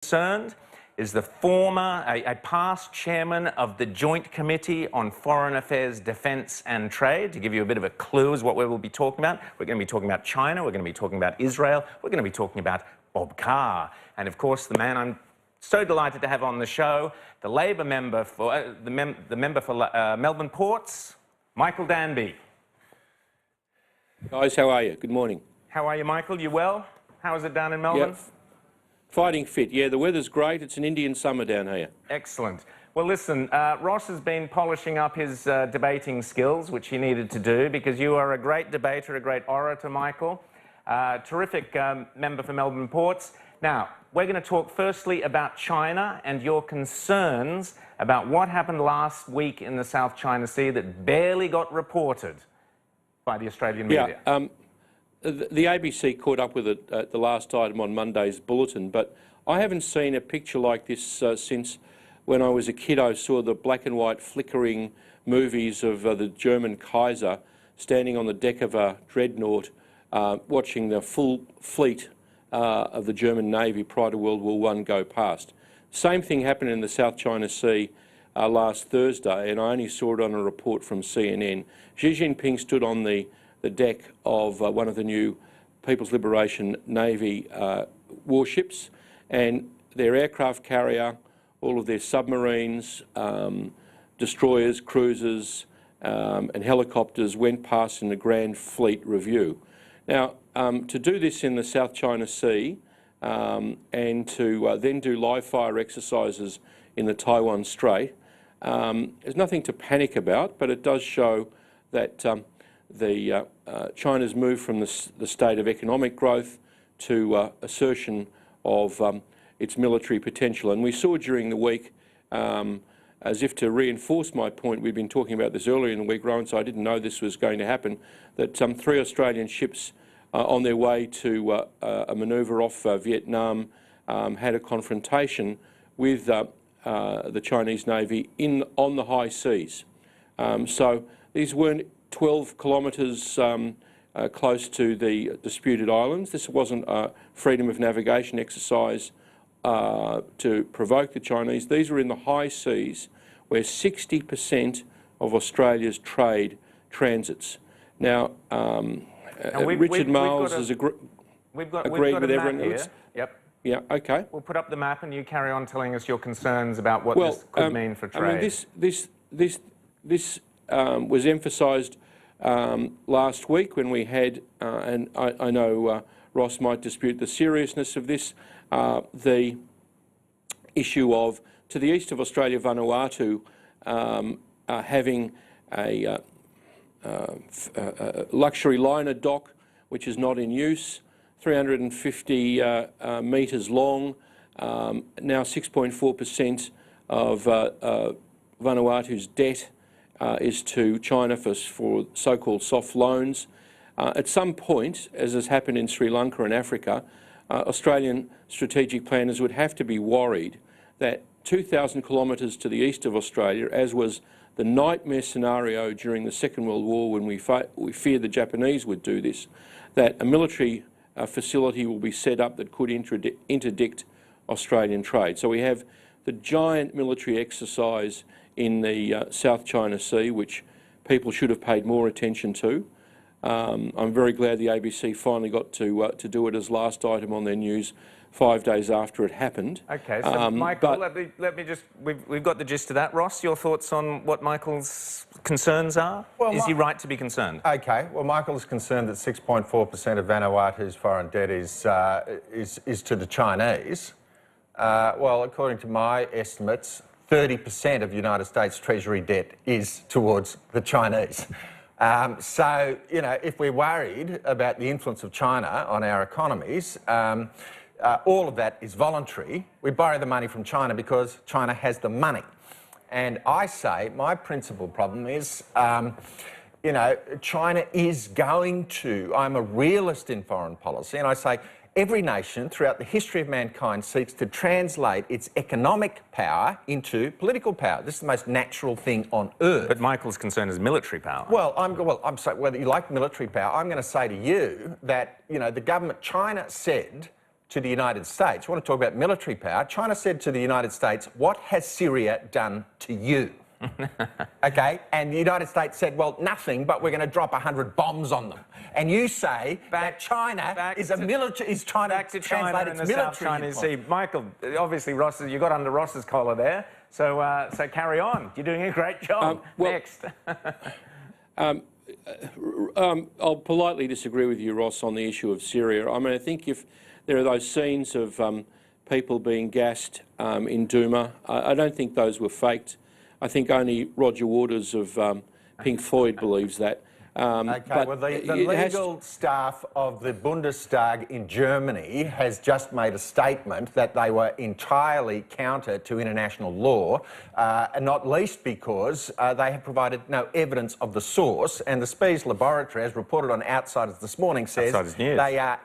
Concerned is the former, a past chairman of the Joint Committee on Foreign Affairs, Defence and Trade. To give you a bit of a clue as what we will be talking about, we're going to be talking about China, we're going to be talking about Israel, we're going to be talking about Bob Carr. And of course, the man I'm so delighted to have on the show, the Labor member for, the member for Melbourne Ports, Michael Danby. Guys, how are you? Good morning. How are you, Michael? You well? How is it down in Melbourne? Yep. Fighting fit. Yeah, the weather's great. It's an Indian summer down here. Excellent. Well, listen, Ross has been polishing up his debating skills, which he needed to do, because you are a great debater, a great orator, Michael. Terrific member for Melbourne Ports. Now, we're going to talk firstly about China and your concerns about what happened last week in the South China Sea that barely got reported by the Australian media. Yeah, the ABC caught up with it at the last item on Monday's bulletin, but I haven't seen a picture like this since when I was a kid. I saw the black and white flickering movies of the German Kaiser standing on the deck of a dreadnought watching the full fleet of the German Navy prior to World War I go past. Same thing happened in the South China Sea last Thursday, and I only saw it on a report from CNN. Xi Jinping stood on the deck of one of the new People's Liberation Navy warships, and their aircraft carrier, all of their submarines, destroyers, cruisers and helicopters went past in a grand fleet review. Now, to do this in the South China Sea and to then do live fire exercises in the Taiwan Strait, there's nothing to panic about, but it does show that China's moved from the state of economic growth to assertion of its military potential. And we saw during the week, as if to reinforce my point, we've been talking about this earlier in the week, Rowan, so I didn't know this was going to happen, that 3 Australian ships on their way to a manoeuvre off Vietnam had a confrontation with the Chinese Navy on the high seas. So these weren't 12 kilometres close to the disputed islands. This wasn't a freedom of navigation exercise to provoke the Chinese. These were in the high seas where 60% of Australia's trade transits. Now, Richard Miles has agreed with everyone else. Yep. Yeah, okay. We'll put up the map and you carry on telling us your concerns about what this could mean for trade. I mean, this was emphasised last week when we had, and I know Ross might dispute the seriousness of this, the issue of, to the east of Australia, Vanuatu having a luxury liner dock which is not in use, 350 metres long. Now 6.4% of Vanuatu's debt is to China for so-called soft loans. At some point, as has happened in Sri Lanka and Africa, Australian strategic planners would have to be worried that 2,000 kilometres to the east of Australia, as was the nightmare scenario during the Second World War when we feared the Japanese would do this, that a military facility will be set up that could interdict Australian trade. So we have the giant military exercise in the South China Sea, which people should have paid more attention to. I'm very glad the ABC finally got to do it as last item on their news 5 days after it happened. Okay, so Michael, let me just, we've got the gist of that. Ross, your thoughts on what Michael's concerns are? Well, is he right to be concerned? Okay, well, Michael's concerned that 6.4% of Vanuatu's foreign debt is to the Chinese. Well, according to my estimates, 30% of United States Treasury debt is towards the Chinese. So, you know, if we're worried about the influence of China on our economies, all of that is voluntary. We borrow the money from China because China has the money. And I say my principal problem is, you know, China is going to, I'm a realist in foreign policy, and I say every nation throughout the history of mankind seeks to translate its economic power into political power. This is the most natural thing on earth. But Michael's concern is military power. Well, I'm saying whether you like military power, I'm going to say to you that, you know, the government, China said to the United States, you want to talk about military power, China said to the United States, what has Syria done to you? Okay, and the United States said, well, nothing, but we're going to drop 100 bombs on them. And you say that China is trying to translate its military Chinese Sea. Michael, obviously you got under Ross's collar there, so so carry on. You're doing a great job. Next. I'll politely disagree with you, Ross, on the issue of Syria. I mean, I think if there are those scenes of people being gassed in Duma, I don't think those were faked. I think only Roger Waters of Pink Floyd believes that. Okay, well, the legal staff of the Bundestag in Germany has just made a statement that they were entirely counter to international law, and not least because they have provided no evidence of the source. And the Spies laboratory, as reported on Outsiders this morning, says they are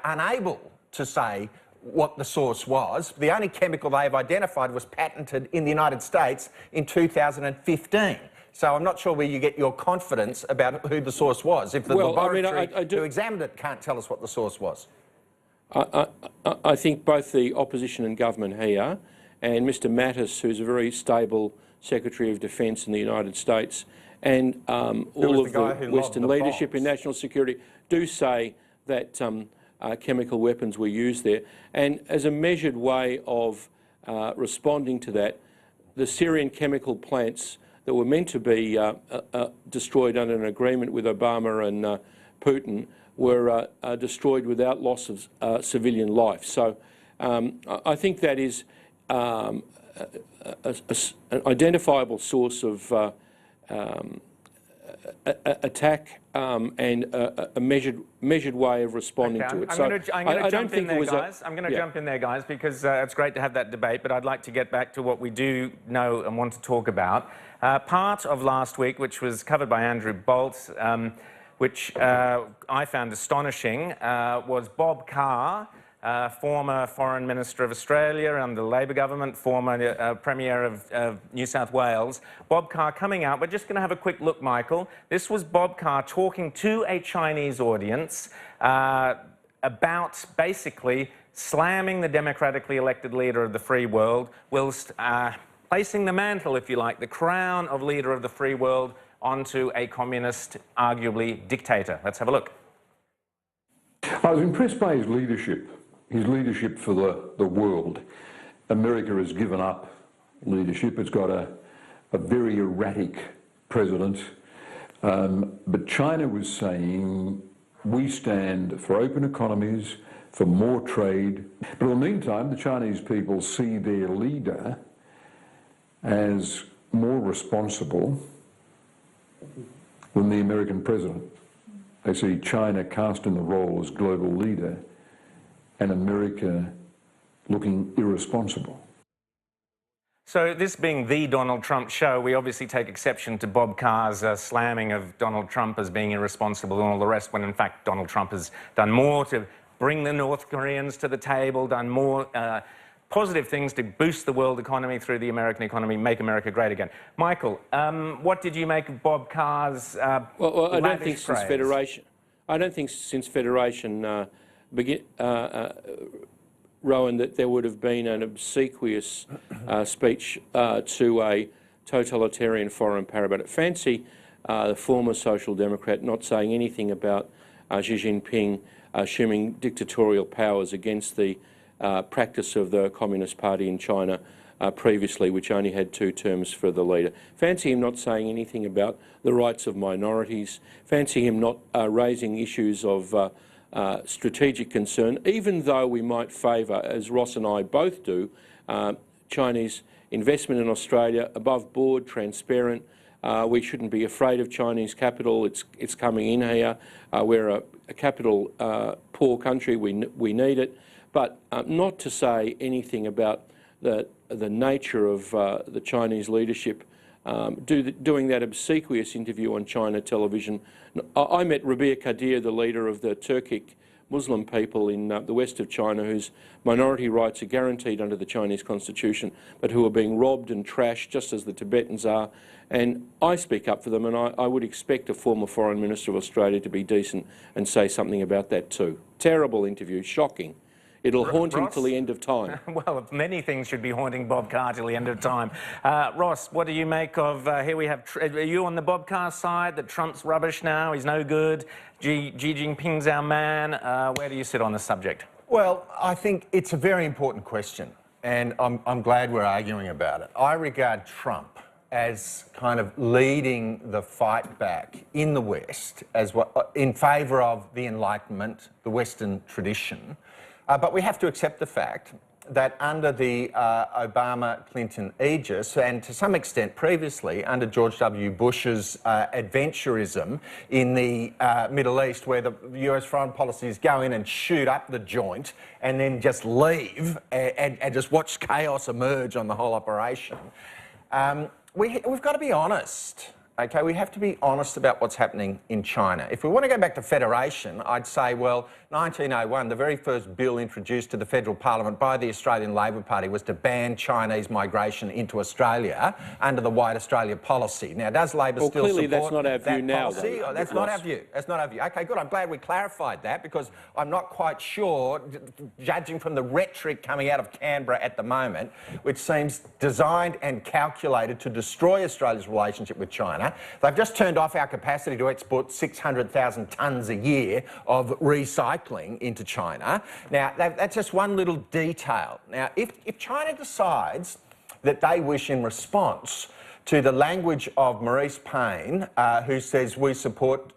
unable to say what the source was. The only chemical they have identified was patented in the United States in 2015. So I'm not sure where you get your confidence about who the source was. If the laboratory who examined it can't tell us what the source was. I think both the opposition and government here and Mr Mattis, who's a very stable Secretary of Defence in the United States, and all of the Western leadership in national security do say that chemical weapons were used there. And as a measured way of responding to that, the Syrian chemical plants that were meant to be destroyed under an agreement with Obama and Putin were destroyed without loss of civilian life. So I think that is an identifiable source of attack and a measured way of responding to it. I'm going to jump in there, guys. I'm going to jump in there, guys, because it's great to have that debate, but I'd like to get back to what we do know and want to talk about. Part of last week, which was covered by Andrew Bolt, which I found astonishing, was Bob Carr, former Foreign Minister of Australia under the Labor government, former Premier of New South Wales. Bob Carr coming out. We're just going to have a quick look, Michael. This was Bob Carr talking to a Chinese audience about basically slamming the democratically elected leader of the free world, whilst placing the mantle, if you like, the crown of leader of the free world onto a communist, arguably dictator. Let's have a look. I was impressed by his leadership for the world. America has given up leadership. It's got a very erratic president. But China was saying, we stand for open economies, for more trade. But in the meantime, the Chinese people see their leader as more responsible than the American president. They see China cast in the role as global leader and America looking irresponsible. So this being the Donald Trump show, we obviously take exception to Bob Carr's slamming of Donald Trump as being irresponsible and all the rest, when in fact Donald Trump has done more to bring the North Koreans to the table, done more positive things to boost the world economy through the American economy, make America great again. Michael, what did you make of Bob Carr's well, I don't think praise? since Federation Rowan, that there would have been an obsequious speech to a totalitarian foreign power. But fancy the former Social Democrat not saying anything about Xi Jinping assuming dictatorial powers against the practice of the Communist Party in China previously, which only had 2 terms for the leader. Fancy him not saying anything about the rights of minorities. Fancy him not raising issues of strategic concern, even though we might favour, as Ross and I both do, Chinese investment in Australia, above board, transparent. We shouldn't be afraid of Chinese capital. It's coming in here. We're a capital poor country. We need it. But not to say anything about the nature of the Chinese leadership, doing that obsequious interview on China television. I met Rabia Kadir, the leader of the Turkic Muslim people in the west of China, whose minority rights are guaranteed under the Chinese constitution, but who are being robbed and trashed just as the Tibetans are. And I speak up for them, and I would expect a former Foreign Minister of Australia to be decent and say something about that too. Terrible interview, shocking. It'll haunt him Ross? till the end of time. Well, many things should be haunting Bob Carr till the end of time. Ross, what do you make of, here we have, are you on the Bob Carr side, that Trump's rubbish now, he's no good, Xi Jinping's our man? Where do you sit on the subject? Well, I think it's a very important question, and I'm glad we're arguing about it. I regard Trump as kind of leading the fight back in the West as what, in favour of the Enlightenment, the Western tradition. But we have to accept the fact that under the Obama-Clinton aegis, and to some extent previously under George W. Bush's adventurism in the Middle East, where the US foreign policies go in and shoot up the joint and then just leave and just watch chaos emerge on the whole operation, we've got to be honest. Okay, we have to be honest about what's happening in China. If we want to go back to federation, I'd say, well, 1901, the very first bill introduced to the federal parliament by the Australian Labor Party was to ban Chinese migration into Australia under the White Australia policy. Now, does Labor still clearly support that's not our view that now, policy? though, That's not our view. That's not our view. Okay, good. I'm glad we clarified that, because I'm not quite sure, judging from the rhetoric coming out of Canberra at the moment, which seems designed and calculated to destroy Australia's relationship with China. They've just turned off our capacity to export 600,000 tonnes a year of recycling into China. Now, that's just one little detail. Now, if China decides that they wish, in response to the language of Maurice Payne, who says we support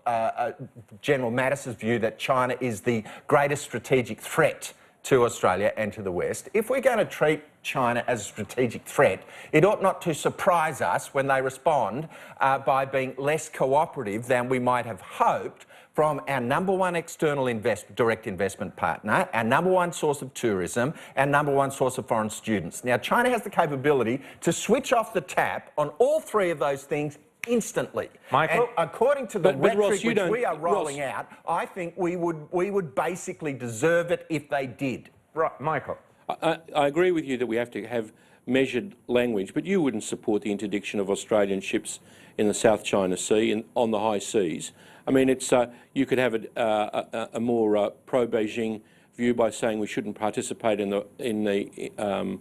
General Mattis's view that China is the greatest strategic threat to Australia and to the West, if we're going to treat China as a strategic threat, it ought not to surprise us when they respond by being less cooperative than we might have hoped from our number one external direct investment partner, our number one source of tourism, our number one source of foreign students. Now, China has the capability to switch off the tap on all three of those things instantly. Michael? And according to the rhetoric Ross, which we are rolling out, I think we would basically deserve it if they did. Right, Michael? I agree with you that we have to have measured language, but you wouldn't support the interdiction of Australian ships in the South China Sea and on the high seas. I mean, it's you could have a more pro-Beijing view by saying we shouldn't participate in the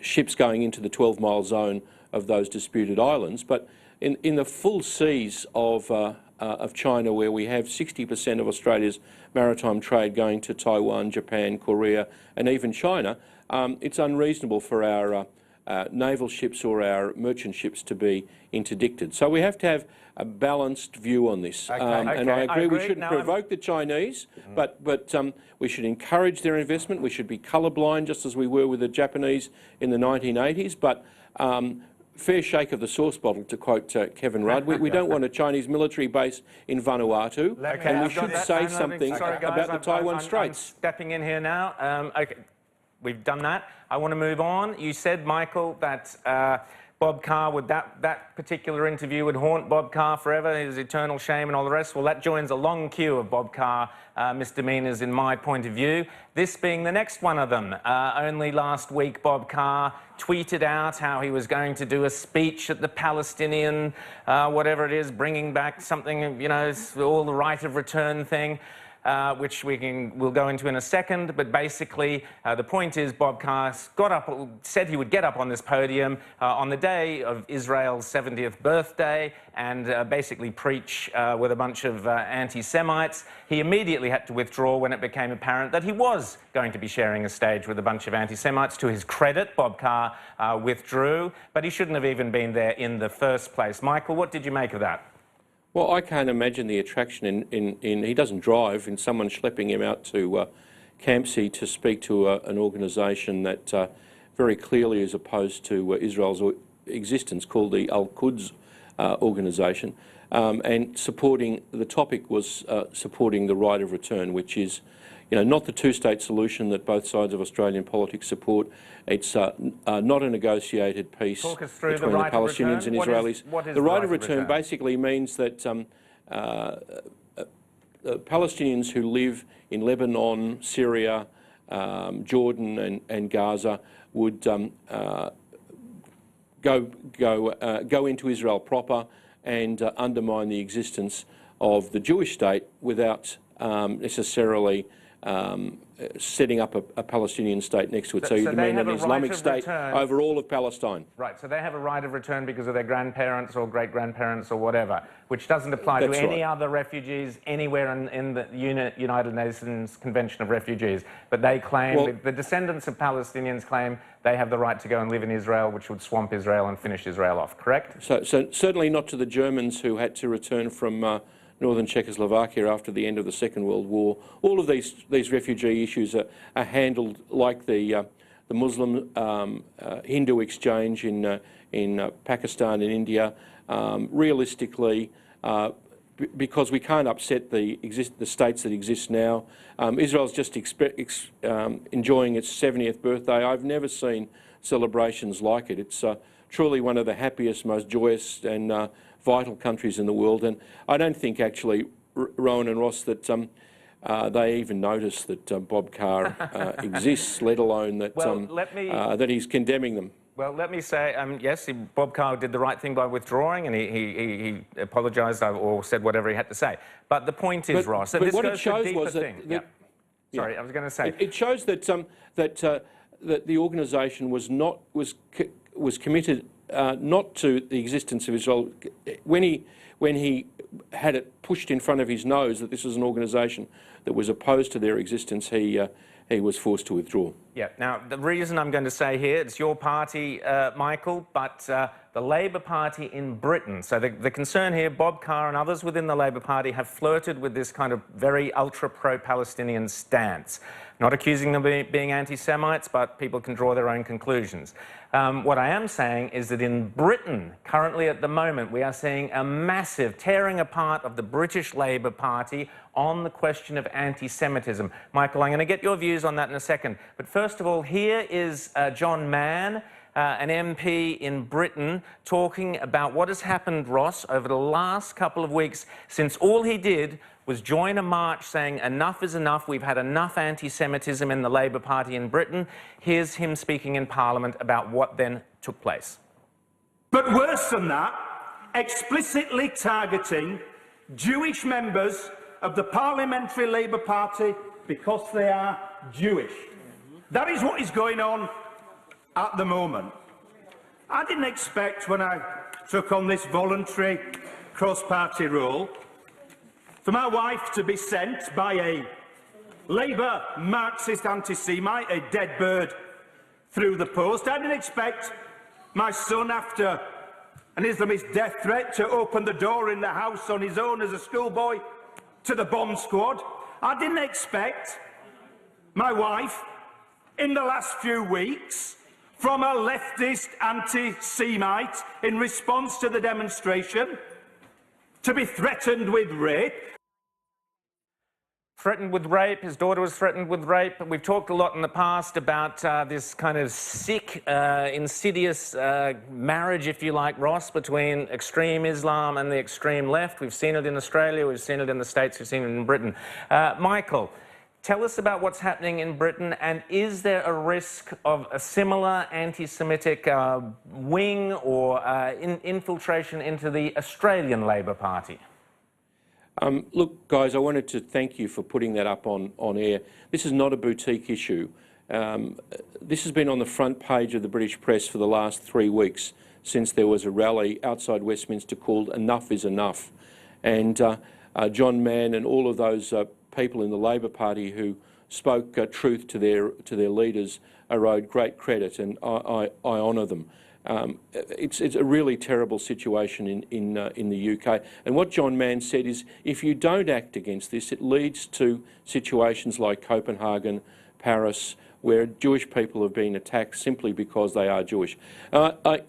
ships going into the 12-mile zone of those disputed islands, but in the full seas of China, where we have 60% of Australia's maritime trade going to Taiwan, Japan, Korea, and even China, it's unreasonable for our naval ships or our merchant ships to be interdicted. So we have to have a balanced view on this. And I agree we shouldn't provoke the Chinese, but we should encourage their investment. We should be colourblind, just as we were with the Japanese in the 1980s. But fair shake of the sauce bottle, to quote Kevin Rudd. We don't want a Chinese military base in Vanuatu, and we should say something about the Taiwan Straits. I'm stepping in here now. Okay, we've done that. I want to move on. You said, Michael, that Bob Carr, that particular interview would haunt Bob Carr forever, his eternal shame and all the rest. Well, that joins a long queue of Bob Carr misdemeanours in my point of view, this being the next one of them. Only last week, Bob Carr tweeted out how he was going to do a speech at the Palestinian, whatever it is, bringing back something, you know, all the right of return thing. Which we'll go into in a second, but basically the point is Bob Carr said he would get up on this podium on the day of Israel's 70th birthday and basically preach with a bunch of anti-Semites. He immediately had to withdraw when it became apparent that he was going to be sharing a stage with a bunch of anti-Semites. To his credit, Bob Carr withdrew, but he shouldn't have even been there in the first place. Michael, what did you make of that? Well, I can't imagine the attraction in he doesn't drive, in someone schlepping him out to Campsie to speak to an organisation that very clearly is opposed to Israel's existence, called the Al-Quds organisation, and supporting, the topic was supporting the right of return, which is, you know, not the two-state solution that both sides of Australian politics support. It's not a negotiated peace between the Palestinians and Israelis. The right of return basically means that Palestinians who live in Lebanon, Syria, Jordan and Gaza would go into Israel proper and undermine the existence of the Jewish state without necessarily setting up a Palestinian state next to it. So So you they mean have an a right Islamic of state return. over all of Palestine? Right, so they have a right of return because of their grandparents or great-grandparents or whatever, which doesn't apply to That's any right. other refugees anywhere in the United Nations Convention of Refugees. But they claim, Well, the descendants of Palestinians claim they have the right to go and live in Israel, which would swamp Israel and finish Israel off, correct? So certainly not to the Germans who had to return from northern Czechoslovakia after the end of the Second World War. All of these refugee issues are handled like the Muslim Hindu exchange in Pakistan and India. Realistically, because we can't upset the states that exist now. Israel's just enjoying its 70th birthday. I've never seen celebrations like it. It's truly one of the happiest, most joyous and vital countries in the world. And I don't think actually, Rowan and Ross, that they even notice that Bob Carr exists, let alone that, that he's condemning them. Well, let me say, yes, Bob Carr did the right thing by withdrawing, and he apologised or said whatever he had to say. But the point is, Ross, and this what it goes to a shows deeper was that, thing. Yeah. Sorry, I was going to say. It shows that that the organisation was committed not to the existence of Israel. When he had it pushed in front of his nose that this was an organisation that was opposed to their existence, he was forced to withdraw. Yeah. Now, the reason I'm going to say here, it's your party, Michael, but the Labor Party in Britain. So the concern here, Bob Carr and others within the Labor Party have flirted with this kind of very ultra-pro-Palestinian stance. Not accusing them of being anti-Semites, but people can draw their own conclusions. What I am saying is that in Britain, currently at the moment, we are seeing a massive tearing apart of the British Labour Party on the question of anti-Semitism. Michael, I'm going to get your views on that in a second. But first of all, here is John Mann, an MP in Britain, talking about what has happened, Ross, over the last couple of weeks since all he did was join a march saying enough is enough, we've had enough anti-Semitism in the Labour Party in Britain. Here's him speaking in Parliament about what then took place. But worse than that, explicitly targeting Jewish members of the Parliamentary Labour Party because they are Jewish. That is what is going on at the moment. I didn't expect, when I took on this voluntary cross-party role, for my wife to be sent by a Labour Marxist anti-Semite, a dead bird, through the post. I didn't expect my son, after an Islamist death threat, to open the door in the house on his own as a schoolboy to the bomb squad. I didn't expect my wife, in the last few weeks, from a leftist anti-Semite in response to the demonstration, to be threatened with rape. Threatened with rape, his daughter was threatened with rape. We've talked a lot in the past about this kind of sick, insidious marriage, if you like, Ross, between extreme Islam and the extreme left. We've seen it in Australia, we've seen it in the States, we've seen it in Britain. Michael, tell us about what's happening in Britain, and is there a risk of a similar anti-Semitic wing or infiltration into the Australian Labor Party? Look, guys, I wanted to thank you for putting that up on air. This is not a boutique issue. This has been on the front page of the British press for the last 3 weeks since there was a rally outside Westminster called Enough is Enough. And John Mann and all of those people in the Labor Party who spoke truth to their leaders are owed great credit, and I honour them. It's a really terrible situation in the UK. And what John Mann said is, if you don't act against this, it leads to situations like Copenhagen, Paris, where Jewish people have been attacked simply because they are Jewish. Like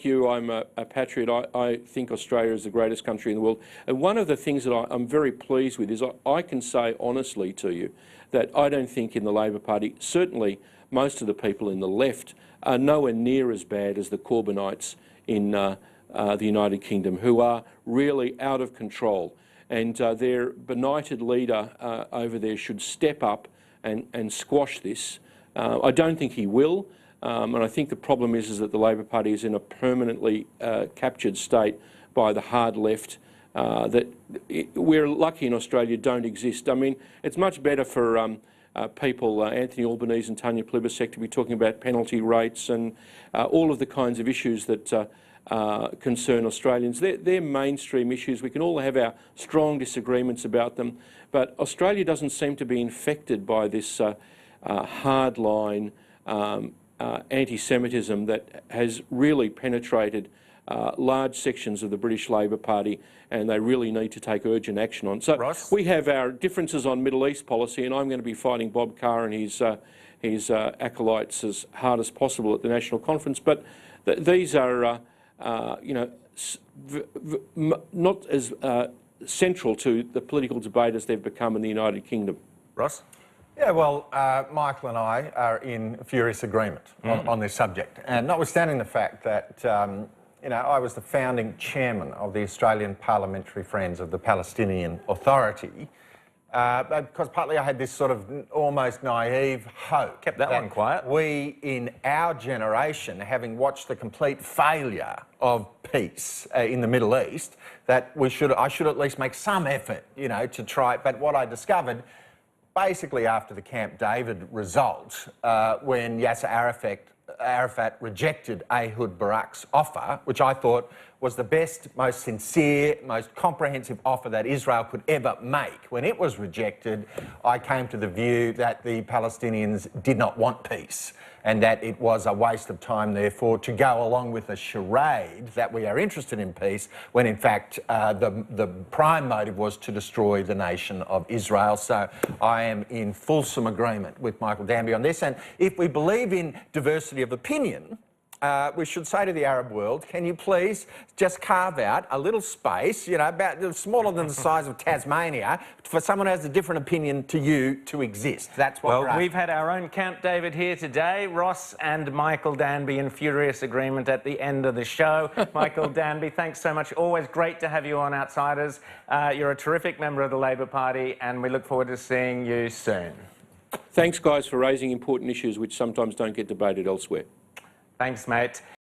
you, I'm a patriot. I think Australia is the greatest country in the world. And one of the things that I'm very pleased with is I can say honestly to you that I don't think in the Labor Party, certainly most of the people in the left, are nowhere near as bad as the Corbynites in the United Kingdom, who are really out of control. And their benighted leader over there should step up and squash this. I don't think he will, and I think the problem is that the Labor Party is in a permanently captured state by the hard left, that we're lucky in Australia don't exist. I mean, it's much better for people, Anthony Albanese and Tanya Plibersek, to be talking about penalty rates and all of the kinds of issues that concern Australians. They're mainstream issues. We can all have our strong disagreements about them, but Australia doesn't seem to be infected by this hardline anti-Semitism that has really penetrated large sections of the British Labor Party, and they really need to take urgent action on. So Ross? we have our differences on Middle East policy, and I'm going to be fighting Bob Carr and his acolytes as hard as possible at the National Conference. But these are, you know, not as central to the political debate as they've become in the United Kingdom. Ross? Yeah, well, Michael and I are in furious agreement on this subject. And notwithstanding the fact that, you know, I was the founding chairman of the Australian Parliamentary Friends of the Palestinian Authority, because partly I had this sort of almost naive hope. Kept that one quiet. We, in our generation, having watched the complete failure of peace in the Middle East, that I should at least make some effort, you know, to try. But what I discovered, basically after the Camp David result, when Yasser Arafat rejected Ehud Barak's offer, which I thought was the best, most sincere, most comprehensive offer that Israel could ever make. When it was rejected, I came to the view that the Palestinians did not want peace, and that it was a waste of time, therefore, to go along with a charade that we are interested in peace, when in fact the prime motive was to destroy the nation of Israel. So I am in fulsome agreement with Michael Danby on this. And if we believe in diversity of opinion, we should say to the Arab world, can you please just carve out a little space, you know, about smaller than the size of Tasmania, for someone who has a different opinion to you to exist? That's what we're Well, after. we've had our own Camp David here today. Ross and Michael Danby in furious agreement at the end of the show. Michael Danby, thanks so much. Always great to have you on Outsiders. You're a terrific member of the Labor Party, and we look forward to seeing you soon. Thanks, guys, for raising important issues which sometimes don't get debated elsewhere. Thanks, mate.